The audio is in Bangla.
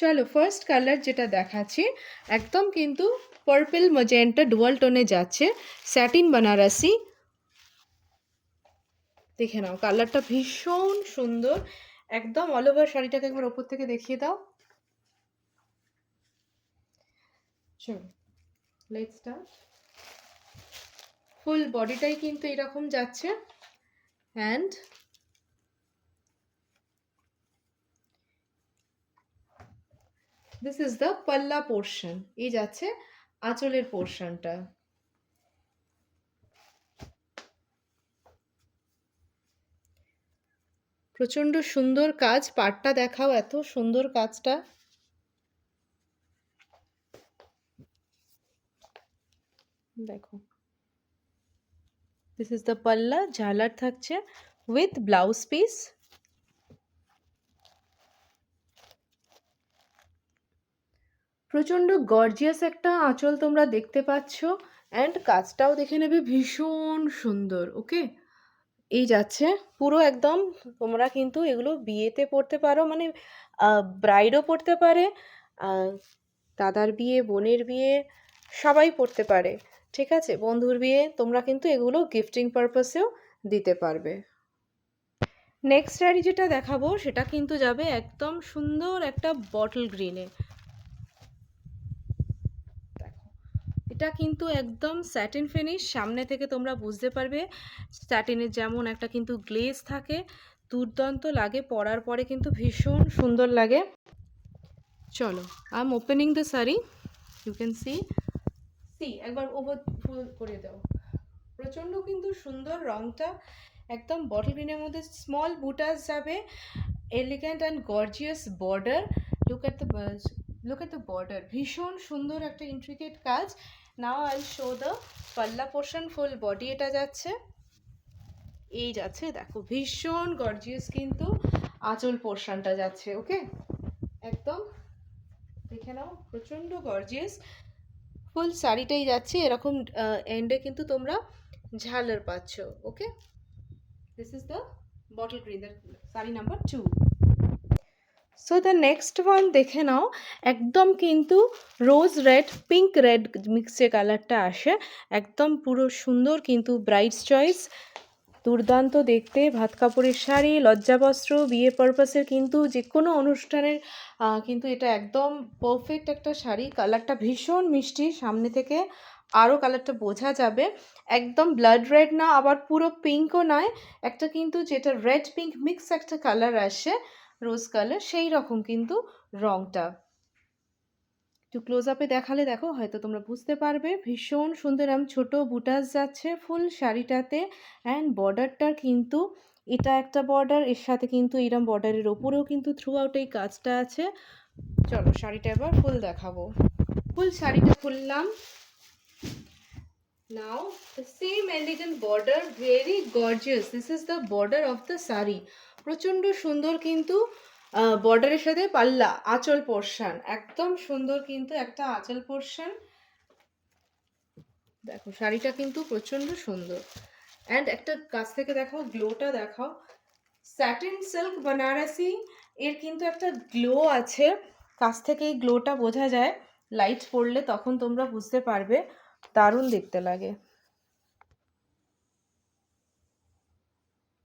চলো ফার্স্ট কালার যেটা দেখাচ্ছি একদম কিন্তু পার্পল ম্যাজেন্টা ডুয়াল টোনে যাচ্ছে, স্যাটিন বানারসি। দেখে নাও কালারটা ভীষণ সুন্দর, একদম অল ওভার শাড়িটাকে একবার ওপর থেকে দেখিয়ে দাও। চলো লেটস স্টার্ট। ফুল বডিটাই কিন্তু এরকম যাচ্ছে, অ্যান্ড দিস ইজ দ্য পাল্লা পোর্শন, এই যাচ্ছে আঁচলের পোর্শনটা। প্রচন্ড সুন্দর কাজ, পাড়টা দেখাও, এত সুন্দর কাজটা। দেখো দিস ইজ দ্য পাল্লা, ঝালার থাকছে উইথ ব্লাউজ পিস। প্রচন্ড গর্জিয়াস একটা আঁচল তোমরা দেখতে পাচ্ছ, অ্যান্ড কাজটাও দেখে নেবে ভীষণ সুন্দর। ওকে, এই যাচ্ছে পুরো একদম, তোমরা কিন্তু এগুলো বিয়েতে পরতে পারো, মানে ব্রাইডও পরতে পারে, দাদার বিয়ে, বোনের বিয়ে, সবাই পরতে পারে, ঠিক আছে, বন্ধুর বিয়ে, তোমরা কিন্তু এগুলো গিফটিং পারপাসেও দিতে পারবে। নেক্সট শাড়ি যেটা দেখাবো সেটা কিন্তু যাবে একদম সুন্দর একটা বটল গ্রিনে। এটা কিন্তু একদম স্যাটিন ফিনিশ, সামনে থেকে তোমরা বুঝতে পারবে স্যাটিনের যেমন একটা কিন্তু গ্লেজ থাকে, দুর্দান্ত লাগে, পরার পরে কিন্তু ভীষণ সুন্দর লাগে। চলো I am opening the sari, you can see একবার ওভার ফুল করে দাও। প্রচণ্ড কিন্তু সুন্দর রংটা, একদম বটল গ্রিনের মধ্যে স্মল বুটাস যাবে, elegant and gorgeous border. Look at the border, ভীষণ সুন্দর একটা ইন্ট্রিকেট কাজ। নাও আই শো দ্য পাল্লা পোর্শন, ফুল বডি এটা যাচ্ছে, এই যাচ্ছে দেখো ভীষণ গর্জিয়াস কিন্তু আঁচল পোর্শনটা যাচ্ছে। ওকে, একদম দেখে নাও প্রচণ্ড গর্জিয়াস, ফুল শাড়িটাই যাচ্ছে এরকম, এন্ডে কিন্তু তোমরা ঝালার পাচ্ছ। Okay, this is the bottle green, sari number 2। So the next one দেখে নাও, একদম কিন্তু রোজ রেড পিঙ্ক রেড মিক্সে কালারটা আসে, একদম পুরো সুন্দর কিন্তু ব্রাইডস চয়েস, দুর্দান্ত দেখতে, ভাত কাপড়ের শাড়ি, লজ্জাবস্ত্র, বিয়ে পারপাসের কিন্তু যে কোনো অনুষ্ঠানের কিন্তু এটা একদম পারফেক্ট একটা শাড়ি। কালারটা ভীষণ মিষ্টি, সামনে থেকে আরও কালারটা বোঝা যাবে, একদম ব্লাড রেড না, আবার পুরো পিঙ্কও নয়, একটা কিন্তু যেটা রেড পিঙ্ক মিক্স একটা কালার আসে, রোজ কালার, সেই রকম কিন্তু রংটা। একটু ক্লোজ আপে দেখালে দেখো হয়তো তোমরা বুঝতে পারবে, ভীষণ সুন্দর এরম ছোটো বুটাস যাচ্ছে ফুল শাড়িটাতে, অ্যান্ড বর্ডারটার কিন্তু এটা একটা বর্ডার, এর সাথে কিন্তু এরম বর্ডারের ওপরেও কিন্তু থ্রু আউট এই কাজটা আছে। চলো শাড়িটা এবার ফুল দেখাবো, ফুল শাড়িটা খুললাম। নাও the same elegant border, very gorgeous, this is the border of the sari, প্রচণ্ড সুন্দর কিন্তু বর্ডারের সাথে পাল্লা, আঁচল পোর্শন, একদম সুন্দর কিন্তু একটা আঁচল পোর্শন। দেখো শাড়িটা কিন্তু প্রচণ্ড সুন্দর, অ্যান্ড একটা কাছ থেকে দেখাও, গ্লোটা দেখাও, স্যাটিন সিল্ক বানারসি, এর কিন্তু একটা গ্লো আছে, কাছ থেকে এই গ্লোটা বোঝা যায়, লাইট পড়লে তখন তোমরা বুঝতে পারবে, দারুণ দেখতে লাগে।